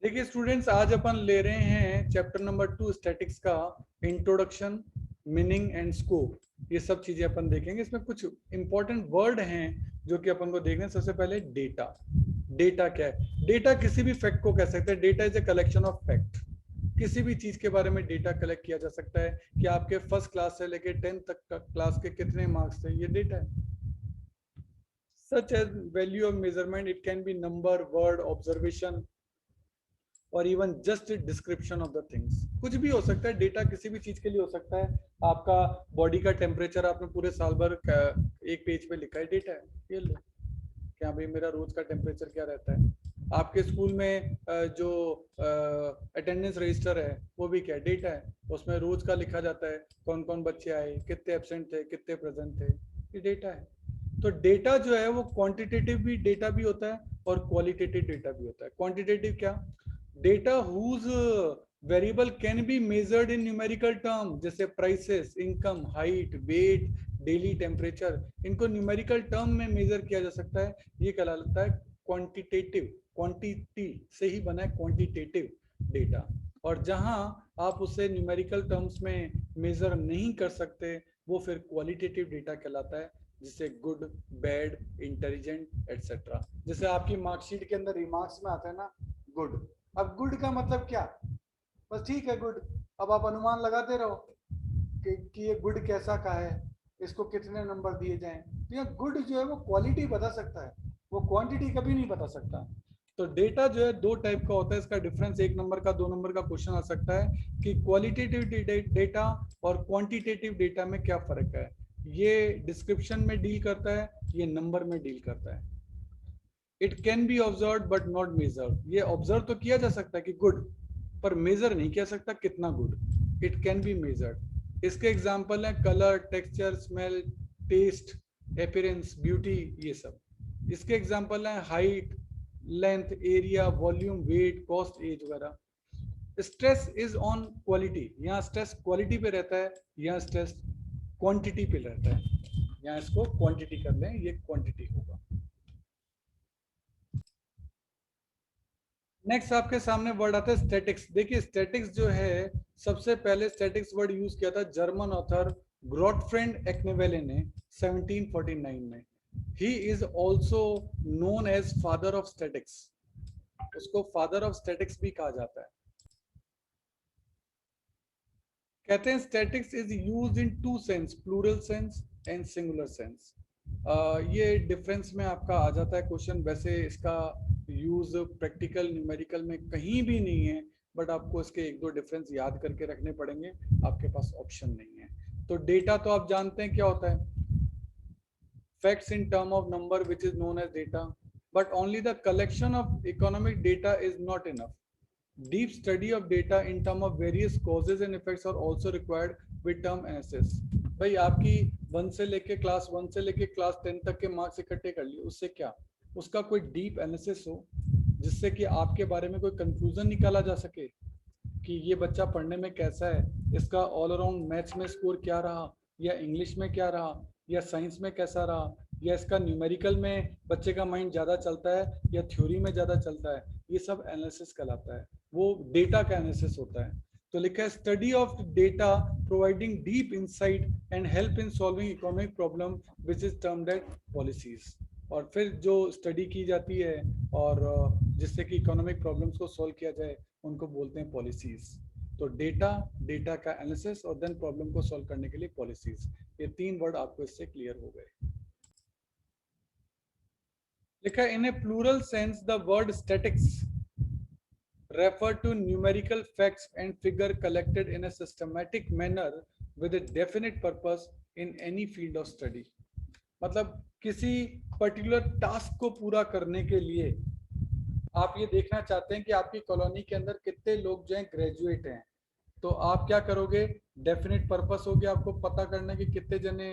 देखिए स्टूडेंट्स, आज अपन ले रहे हैं चैप्टर नंबर 2 स्टैटिक्स का इंट्रोडक्शन, मीनिंग एंड स्कोप। ये सब चीजें अपन देखेंगे। इसमें कुछ इंपॉर्टेंट वर्ड हैं जो कि अपन को देखने हैं। सबसे पहले डेटा। डेटा क्या है? डेटा किसी भी फैक्ट को कह सकते हैं। Data is a collection of fact. किसी भी चीज के बारे में डेटा कलेक्ट किया जा सकता है कि आपके फर्स्ट क्लास से लेकर 10th तक का क्लास के कितने मार्क्स थे, ये डेटा है। Such as value of measurement, it can be number, word, observation और even just description of the things. कुछ भी हो सकता है। डेटा किसी भी चीज के लिए हो सकता है। आपका बॉडी का टेम्परेचर आपने पूरे साल भर एक पेज पे लिखा है, डेटा है। ये लो, क्या भाई मेरा रोज का टेम्परेचर क्या रहता है। आपके स्कूल में जो अटेंडेंस रजिस्टर है वो भी क्या डेटा है। उसमें रोज का लिखा जाता है कौन कौन बच्चे आए, कितने एब्सेंट थे, कितने प्रेजेंट थे। ये डेटा है। तो डेटा जो है वो क्वांटिटेटिव भी डेटा भी होता है और क्वालिटेटिव डेटा भी होता है। क्वांटिटेटिव क्या? Data whose variable can be measured in numerical term, जैसे prices, income, height, weight, daily temperature. इनको न्यूमेरिकल टर्म में मेजर किया जा सकता है। ये कहलाता है क्वांटिटेटिव। क्वांटिटी से ही बना है क्वांटिटेटिव डेटा। और जहां आप उसे न्यूमेरिकल टर्म्स में मेजर नहीं कर सकते, वो फिर क्वालिटेटिव डेटा कहलाता है, जिसे गुड, बैड, इंटेलिजेंट एटसेट्रा। जैसे आपकी मार्कशीट के अंदर रिमार्क्स में आता है ना गुड। अब गुड का मतलब क्या? बस ठीक है गुड। अब आप अनुमान लगाते रहो कि ये गुड कैसा का है, इसको कितने नंबर दिए जाएं। तो ये गुड जो है वो क्वालिटी बता सकता है, वो क्वांटिटी कभी नहीं बता सकता। तो डेटा जो है दो टाइप का होता है। इसका डिफरेंस 1 नंबर का 2 नंबर का क्वेश्चन आ सकता है कि क्वालिटेटिव डेटा और क्वांटिटेटिव डेटा में क्या फर्क है। ये डिस्क्रिप्शन में डील करता है, ये नंबर में डील करता है। It can be observe but not major. ये ऑब्जर्व तो किया जा सकता है कि गुड, पर मेजर नहीं किया सकता कितना good. It can be measured. इसके एग्जांपल हैं colour, texture, smell, taste, appearance, beauty, ये सब। इसके एग्जांपल हैं height, length, area, volume, weight, cost, age वगैरह। Stress is on quality. यहाँ स्ट्रेस क्वालिटी पे रहता है, यहाँ स्ट्रेस क्वांटिटी पे रहता है। यहाँ इसको क्वांटिटी कर लें, ये क्वांटिटी होगा। नेक्स्ट आपके सामने वर्ड आता है स्टैटिक्स। देखिए स्टैटिक्स जो है, सबसे पहले स्टैटिक्स वर्ड यूज किया था जर्मन ऑथर ग्रॉटफ्रेंड एक्नेवेले ने 1749 में। He is also known as father of statistics. उसको फादर ऑफ स्टैटिक्स भी कहा जाता है। कहते हैं statistics is used in two sense, plural sense and singular sense. ये डिफरेंस में आपका आ जाता है क्वेश्चन। वैसे इसका यूज प्रैक्टिकल न्यूमेरिकल में कहीं भी नहीं है, बट आपको इसके एक दो डिफरेंस याद करके रखने पड़ेंगे, आपके पास ऑप्शन नहीं है। तो डेटा तो आप जानते हैं क्या होता है। Facts in term of number, which is known as data, but only the collection of economic data is not enough. Deep study of data in term of various causes and effects are also required with term analysis. भाई आपकी 1 से लेके class 1 से लेके class 10 तक के marks इकट्ठे कर लिए, उससे क्या? उसका कोई डीप एनालिसिस हो जिससे कि आपके बारे में कोई कंक्लूजन निकाला जा सके कि ये बच्चा पढ़ने में कैसा है, इसका ऑल अराउंड मैथ्स में स्कोर क्या रहा, या इंग्लिश में क्या रहा, या साइंस में कैसा रहा, या इसका न्यूमेरिकल में बच्चे का माइंड ज़्यादा चलता है या थ्योरी में ज़्यादा चलता है। ये सब एनालिसिस कहलाता है, वो डेटा का एनालिसिस होता है। तो लिखा है study of data providing deep insight and help in solving economic problem which is termed as policies. और फिर जो स्टडी की जाती है और जिससे कि इकोनॉमिक प्रॉब्लम्स को सॉल्व किया जाए, उनको बोलते हैं पॉलिसीज। तो डेटा, डेटा का एनालिसिस और देन प्रॉब्लम को सॉल्व करने के लिए पॉलिसीज। ये 3 वर्ड आपको इससे क्लियर हो गए। लिखा है in a plural sense the word statistics refer to numerical facts and figure collected in a systematic manner with a definite purpose in any field of study। मतलब किसी पर्टिकुलर टास्क को पूरा करने के लिए आप ये देखना चाहते हैं कि आपकी कॉलोनी के अंदर कितने लोग जो हैं ग्रेजुएट हैं। तो आप क्या करोगे? डेफिनेट पर्पस हो गया आपको पता करना कि कितने जने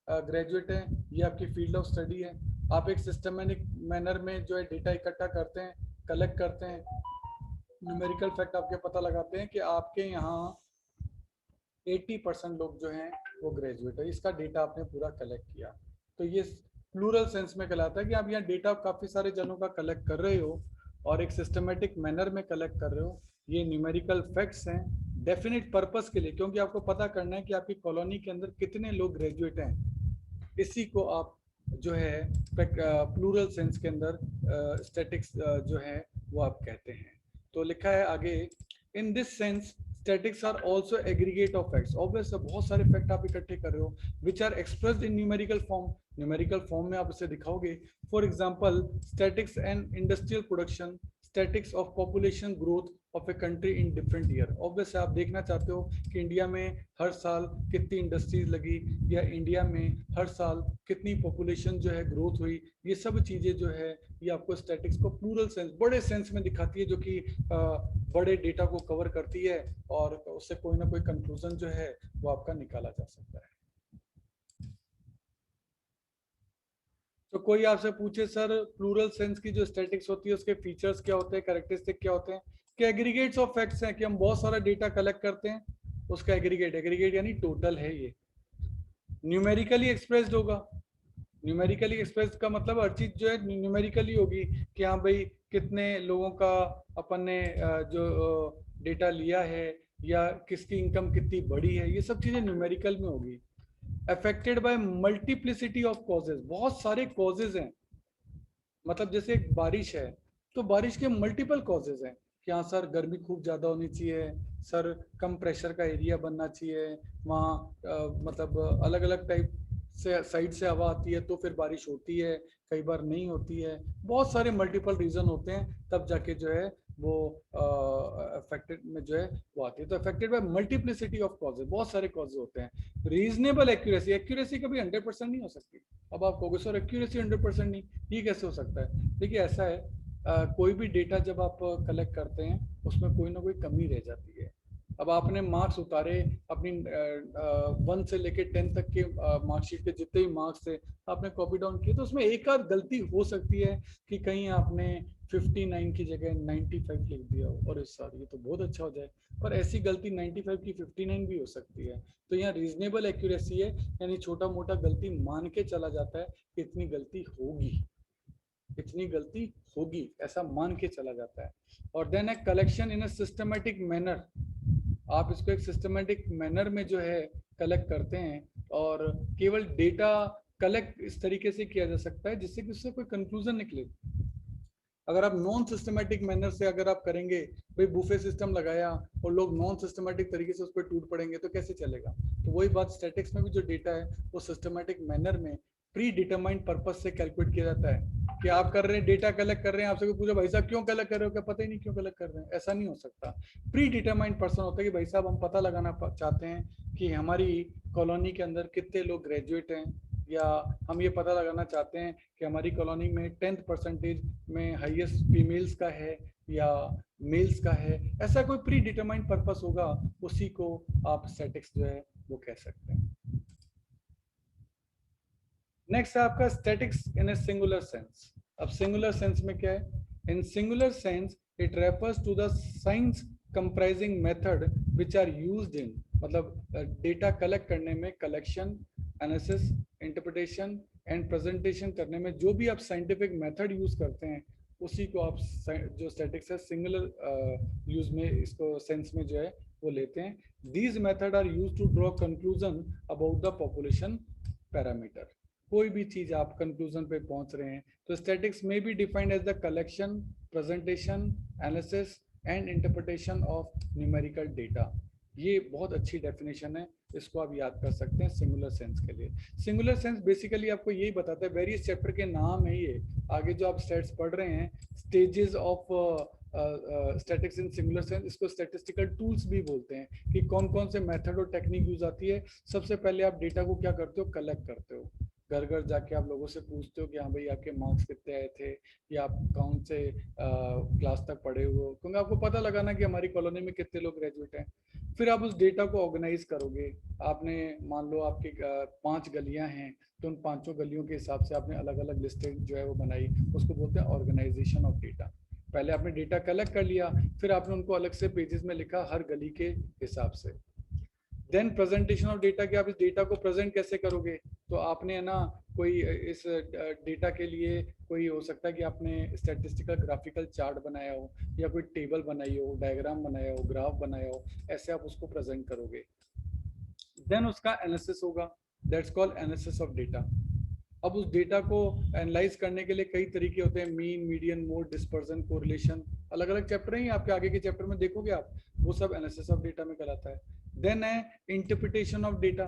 ग्रेजुएट हैं, ये आपकी फील्ड ऑफ स्टडी है। आप एक सिस्टमेटिक मैनर में जो है डेटा इकट्ठा करते हैं, कलेक्ट करते हैं, न्यूमेरिकल फैक्ट आपके पता लगाते हैं कि आपके यहाँ 80% लोग जो हैं वो ग्रेजुएट है। इसका डेटा आपने पूरा कलेक्ट किया। तो ये प्लूरल सेंस में कहलाता है कि आप यहाँ डेटा काफ़ी सारे जनों का कलेक्ट कर रहे हो, और एक सिस्टमेटिक मैनर में कलेक्ट कर रहे हो, ये न्यूमेरिकल फैक्ट्स हैं डेफिनेट पर्पस के लिए, क्योंकि आपको पता करना है कि आपकी कॉलोनी के अंदर कितने लोग ग्रेजुएट हैं। इसी को आप जो है प्लूरल सेंस के अंदर स्टैटिक्स जो है वो आप कहते हैं। तो लिखा है आगे, in this sense statistics are also aggregate of facts. Obvious है, बहुत सारे फैक्ट आप इकट्ठे कर रहे हो which are expressed in numerical form. Numerical form में आप इसे दिखाओगे। For example statistics and industrial production, statistics of population growth of a country in different year. Obvious आप देखना चाहते हो कि इंडिया में हर साल कितनी इंडस्ट्रीज लगी, या इंडिया में हर साल कितनी पॉपुलेशन जो है ग्रोथ हुई। ये सब चीजें जो है ये आपको स्टैटिक्स को प्लूरल सेंस, बड़े सेंस में दिखाती है, जो कि बड़े डेटा को कवर करती है, और उससे कोई ना कोई कंक्लूजन जो है वो आपका निकाला जा सकता है। तो कोई आपसे पूछे सर प्लूरल सेंस की जो स्टैटिक्स होती है उसके फीचर्स क्या होते हैं, कैरेक्टरिस्टिक क्या होते हैं, कि एग्रीगेट्स ऑफ फैक्ट्स हैं, कि हम बहुत सारा डेटा कलेक्ट करते हैं, उसका एग्रीगेट, एग्रीगेट यानी टोटल है ये, न्यूमेरिकली एक्सप्रेस्ड होगा। न्यूमेरिकली एक्सप्रेस का मतलब हर चीज जो है न्यूमेरिकली होगी, कि हाँ भाई कितने लोगों का अपन ने जो डेटा लिया है, या किसकी इनकम कितनी बड़ी है, ये सब चीजें न्यूमेरिकल में होगी। Affected by multiplicity of causes, बहुत सारे कॉजेज हैं। मतलब जैसे एक बारिश है, तो बारिश के मल्टीपल कॉजेज हैं, कि हाँ सर गर्मी खूब ज़्यादा होनी चाहिए, सर कम प्रेशर का एरिया बनना चाहिए, वहाँ मतलब अलग अलग टाइप से साइड से हवा आती है तो फिर बारिश होती है, कई बार नहीं होती है। बहुत सारे मल्टीपल रीजन होते हैं, तब जाके जो है वो अफेक्टेड में जो है वो आती है। तो affected by multiplicity of causes, बहुत सारे कॉजेज होते हैं। रीजनेबल एक्यूरेसी, एक्यूरेसी कभी 100% नहीं हो सकती। अब आप कहोगे सर एक्यूरेसी 100% नहीं, ये कैसे हो सकता है? देखिए ऐसा है, कोई भी डेटा जब आप कलेक्ट करते हैं उसमें कोई ना कोई कमी रह जाती है। अब आपने मार्क्स उतारे अपनी 1 से लेके 10 तक के मार्कशीट के जितने भी मार्क्स थे आपने कॉपी डाउन किए, तो उसमें एक आध गलती हो सकती है कि कहीं आपने 59 की जगह 95 लिख दिया हो, और इस साल ये तो बहुत अच्छा हो जाए, पर ऐसी गलती 95 की 59 भी हो सकती है। तो यहाँ रीजनेबल एक्यूरेसी है, यानी छोटा मोटा गलती मान के चला जाता है कि इतनी गलती होगी, इतनी गलती होगी, ऐसा मान के चला जाता है। और then a collection in a systematic manner, आप इसको एक सिस्टमेटिक मैनर में जो है कलेक्ट करते हैं, और केवल डेटा कलेक्ट इस तरीके से किया जा सकता है जिससे कि उससे कोई कंक्लूजन निकले। अगर आप नॉन सिस्टमेटिक मैनर से अगर आप करेंगे, भाई बुफे सिस्टम लगाया और लोग नॉन सिस्टमेटिक तरीके से उस पर टूट पड़ेंगे, तो कैसे चलेगा? तो वही बात स्टैटिक्स में भी जो डेटा है वो सिस्टमेटिक मैनर में प्री डिटरमाइंड पर्पस से कैलकुलेट किया जाता है। कि आप कर रहे हैं डेटा कलेक्ट कर रहे हैं, आपसे कोई पूछा भाई साहब क्यों कलेक्ट कर रहे हो, क्या पता ही नहीं क्यों कलेक्ट कर रहे हैं, ऐसा नहीं हो सकता। प्री डिटरमाइंड पर्सन होता है कि भाई साहब हम पता लगाना चाहते हैं कि हमारी कॉलोनी के अंदर कितने लोग ग्रेजुएट हैं, या हम ये पता लगाना चाहते हैं कि हमारी कॉलोनी में 10th परसेंटेज में हाईएस्ट फीमेल्स का है या मेल्स का है। ऐसा कोई प्री डिटरमाइंड पर्पस होगा, उसी को आप स्टैटिक्स जो है वो कह सकते हैं। नेक्स्ट है आपका statistics in a singular sense. अब सिंगुलर सेंस में क्या है? In singular sense it refers to the science comprising method which are used in, मतलब डेटा कलेक्ट करने में collection, analysis, interpretation and presentation करने में जो भी आप साइंटिफिक मेथड यूज करते हैं, उसी को आप जो स्टैटिक्स है सिंगुलर यूज में, इसको सेंस में जो है वो लेते हैं। These method are use to draw conclusion about the population parameter. कोई भी चीज आप कंक्लूजन पे पहुंच रहे हैं, तो स्टैटिक्स में be defined as the collection, presentation, analysis and interpretation of numerical data. ये बहुत अच्छी डेफिनेशन है, इसको आप याद कर सकते हैं सिंगुलर सेंस के लिए। सिंगुलर सेंस बेसिकली आपको यही बताता है, वेरियस चैप्टर के नाम है ये, आगे जो आप स्टैट्स पढ़ रहे हैं, stages of statics in singular sense, इसको स्टैटिस्टिकल टूल्स भी बोलते हैं, कि कौन कौन से मेथड और टेक्निक यूज आती है। सबसे पहले आप डेटा को क्या करते हो, कलेक्ट करते हो, घर घर जाके आप लोगों से पूछते हो कि हाँ भाई आपके मार्क्स कितने आए थे, या आप कौन से क्लास तक पढ़े हुए हो, क्योंकि आपको पता लगाना कि हमारी कॉलोनी में कितने लोग ग्रेजुएट हैं। फिर आप उस डेटा को ऑर्गेनाइज करोगे। आपने मान लो आपकी 5 गलियां हैं, तो उन 5 गलियों के हिसाब से आपने अलग अलग लिस्टें जो है वो बनाई, उसको बोलते हैं ऑर्गेनाइजेशन ऑफ डेटा। पहले आपने डेटा कलेक्ट कर लिया, फिर आपने उनको अलग से पेजेस में लिखा हर गली के हिसाब से। देन प्रेजेंटेशन ऑफ डेटा, कि आप इस डेटा को प्रेजेंट कैसे करोगे, तो आपने है ना कोई इस डेटा के लिए कोई हो सकता है कि आपने स्टैटिस्टिकल ग्राफिकल चार्ट बनाया हो या कोई टेबल बनाई हो, डायग्राम बनाया हो, ग्राफ बनाया हो, ऐसे आप उसको प्रेजेंट करोगे। देन उसका एनालिसिस होगा, that's called analysis of data. अब उस डेटा को एनालाइज करने के लिए कई तरीके होते हैं, mean, median, mode, dispersion, correlation, अलग अलग चैप्टर हैं, आपके आगे के चैप्टर में देखोगे आप, वो सब एनालिसिस ऑफ डेटा में कहलाता है। देन है interpretation of data.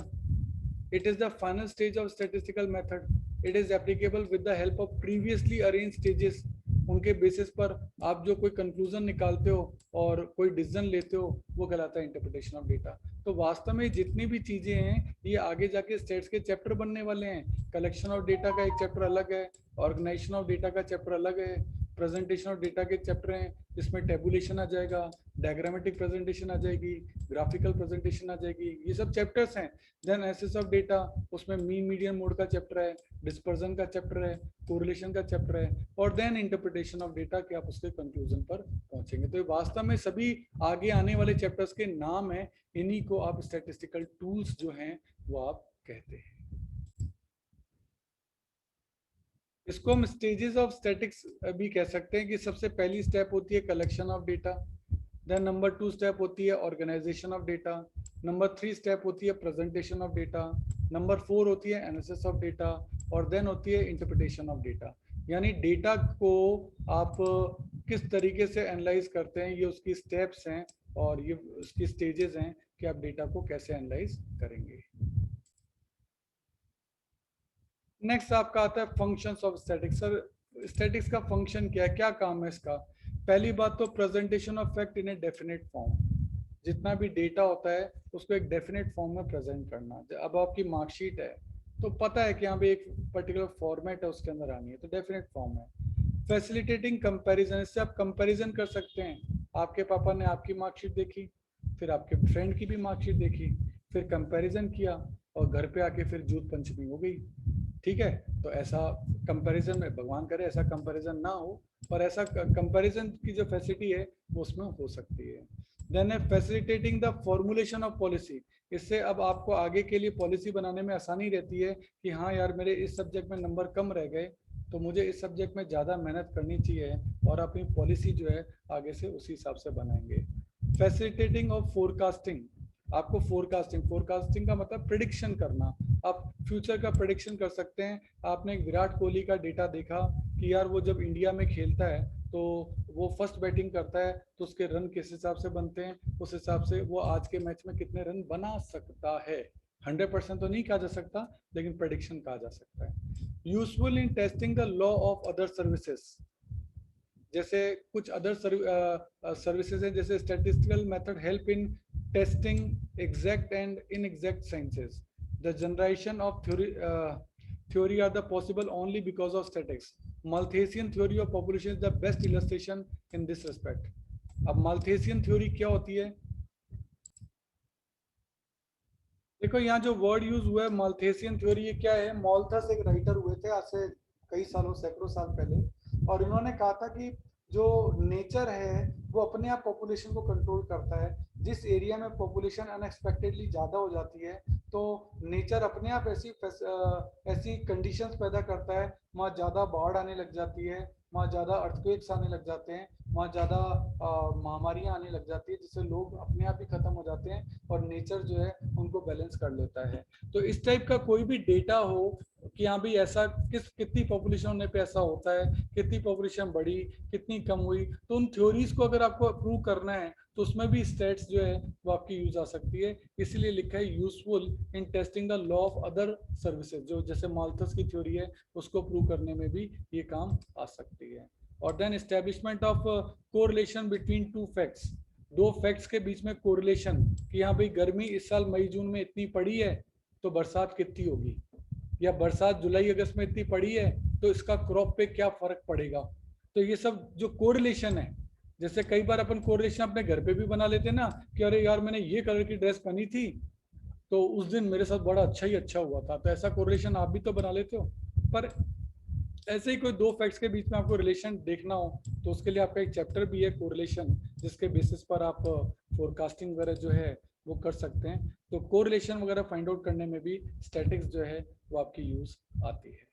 It is the final stage of statistical method. It is applicable with the help of previously arrange stages. उनके बेसिस पर आप जो कोई कंक्लूजन निकालते हो और कोई डिसीजन लेते हो, वो कहलाता है इंटरप्रिटेशन ऑफ डेटा। तो वास्तव में जितनी भी चीजें हैं ये आगे जाके स्टेट्स के चैप्टर बनने वाले हैं। कलेक्शन ऑफ डेटा का एक चैप्टर अलग है, ऑर्गेनाइजेशन ऑफ डेटा का चैप्टर अलग है, प्रेजेंटेशन ऑफ डेटा के चैप्टर हैं जिसमें टेबुलेशन आ जाएगा, डायग्रामेटिक प्रेजेंटेशन आ जाएगी, ग्राफिकल प्रेजेंटेशन आ जाएगी, ये सब चैप्टर्स हैं। देन एनालिसिस ऑफ डेटा, उसमें मीन, मीडियन, मोड का चैप्टर है, डिस्पर्जन का चैप्टर है, कोरिलेशन का चैप्टर है, और देन इंटरप्रिटेशन ऑफ डेटा कि आप उसके कंक्लूजन पर पहुंचेंगे। तो वास्तव में सभी आगे आने वाले चैप्टर्स के नाम है, इन्हीं को आप स्टैटिस्टिकल टूल्स जो हैं वो आप कहते हैं। इसको हम स्टेजेस ऑफ स्टैटिक्स भी कह सकते हैं कि सबसे पहली स्टेप होती है collection of data, then number 2 step होती है organisation of data, number 3 step होती है प्रेजेंटेशन ऑफ डेटा, नंबर 4 होती है एनालिसिस ऑफ डेटा, और देन होती है इंटरप्रिटेशन ऑफ डेटा। यानी डेटा को आप किस तरीके से एनालाइज करते हैं, ये उसकी स्टेप्स हैं और ये उसकी स्टेजेस हैं कि आप डेटा को कैसे एनालाइज करेंगे। नेक्स्ट आपका आता है functions of statics. Sir statics का फंक्शन क्या है, क्या काम है इसका? पहली बात तो presentation of fact in a definite form. जितना भी डेटा होता है उसको एक डेफिनेट फॉर्म में प्रेजेंट करना। अब आपकी मार्कशीट है तो पता है कि यहाँ पे एक पर्टिकुलर फॉर्मेट है, उसके अंदर आनी है, तो डेफिनेट फॉर्म है। फैसिलिटेटिंग कंपैरिजन, इससे आप कंपैरिजन कर सकते हैं। आपके पापा ने आपकी मार्कशीट देखी, फिर आपके फ्रेंड की भी मार्कशीट देखी, फिर कंपैरिजन किया और घर पे आके फिर जूत पंचमी हो गई। ठीक है, तो ऐसा कंपैरिजन में, भगवान करे ऐसा कंपैरिजन ना हो, पर ऐसा कंपैरिजन की जो फैसिलिटी है वो उसमें हो सकती है। देन है facilitating the formulation of policy. इससे अब आपको आगे के लिए पॉलिसी बनाने में आसानी रहती है कि हाँ यार मेरे इस सब्जेक्ट में नंबर कम रह गए तो मुझे इस सब्जेक्ट में ज़्यादा मेहनत करनी चाहिए, और अपनी पॉलिसी जो है आगे से उसी हिसाब से बनाएंगे। Facilitating of forecasting. आपको फोरकास्टिंग, फोरकास्टिंग का मतलब प्रिडिक्शन करना। आप फ्यूचर का प्रिडिक्शन कर सकते हैं। आपने एक विराट कोहली का डेटा देखा कि यार वो जब इंडिया में खेलता है तो वो फर्स्ट बैटिंग करता है तो उसके रन किस हिसाब से बनते हैं, उस हिसाब से वो आज के मैच में कितने रन बना सकता है। 100% तो नहीं कहा जा सकता, लेकिन प्रेडिक्शन कहा जा सकता है। Useful in testing the law of other services. जैसे कुछ अदर सर्विसेज हैं, जैसे statistical method help in testing exact and inexact sciences. The generation of theory are the possible only because of statics. Malthusian theory of population is the best illustration in this respect. अब Malthusian theory क्या होती है? देखो यहाँ जो word use हुआ है माल्थेसियन theory, ये क्या है? माल्थस एक राइटर हुए थे आज से कई सालों, सैकड़ों साल पहले, और इन्होंने कहा था कि जो नेचर है वो अपने आप पॉपुलेशन को कंट्रोल करता है। जिस एरिया में पॉपुलेशन अनएक्सपेक्टेडली ज़्यादा हो जाती है तो नेचर अपने आप ऐसी कंडीशंस पैदा करता है, वहाँ ज़्यादा बाढ़ आने लग जाती है, वहाँ ज़्यादा अर्थक्वेक्स आने लग जाते हैं, वहाँ ज़्यादा महामारियाँ आने लग जाती है, जिससे लोग अपने आप ही खत्म हो जाते हैं और नेचर जो है उनको बैलेंस कर लेता है। तो इस टाइप का कोई भी डेटा हो कि हाँ भी ऐसा कितनी पॉपुलेशन होने पे ऐसा होता है, कितनी पॉपुलेशन बढ़ी, कितनी कम हुई, तो उन थ्योरीज को अगर आपको अप्रूव करना है तो उसमें भी स्टेट्स जो है वो आपकी यूज आ सकती है। इसीलिए लिखा है useful in testing the law of other services, जो जैसे माल्थस की थ्योरी है उसको प्रूव करने में भी ये काम आ सकती है। और then establishment of correlation between two facts. दो फैक्ट्स के बीच में कोरिलेशन कि हाँ भाई गर्मी इस साल मई जून में इतनी पड़ी है तो बरसात कितनी होगी, या बरसात जुलाई अगस्त में इतनी पड़ी है तो इसका क्रॉप पे क्या फर्क पड़ेगा। तो ये सब जो कोरिलेशन है, जैसे कई बार अपन कोरिलेशन अपने घर पे भी बना लेते हैं ना कि अरे यार मैंने ये कलर की ड्रेस पहनी थी तो उस दिन मेरे साथ बड़ा अच्छा ही अच्छा हुआ था, तो ऐसा कोरिलेशन आप भी तो बना लेते हो। पर ऐसे ही कोई दो फैक्ट्स के बीच में आपको रिलेशन देखना हो तो उसके लिए आपका एक चैप्टर भी है कोरिलेशन, जिसके बेसिस पर आप फोरकास्टिंग वगैरह जो है वो कर सकते हैं। तो कोरिलेशन वगैरह फाइंड आउट करने में भी स्टैटिक्स जो है वो आपकी यूज आती है।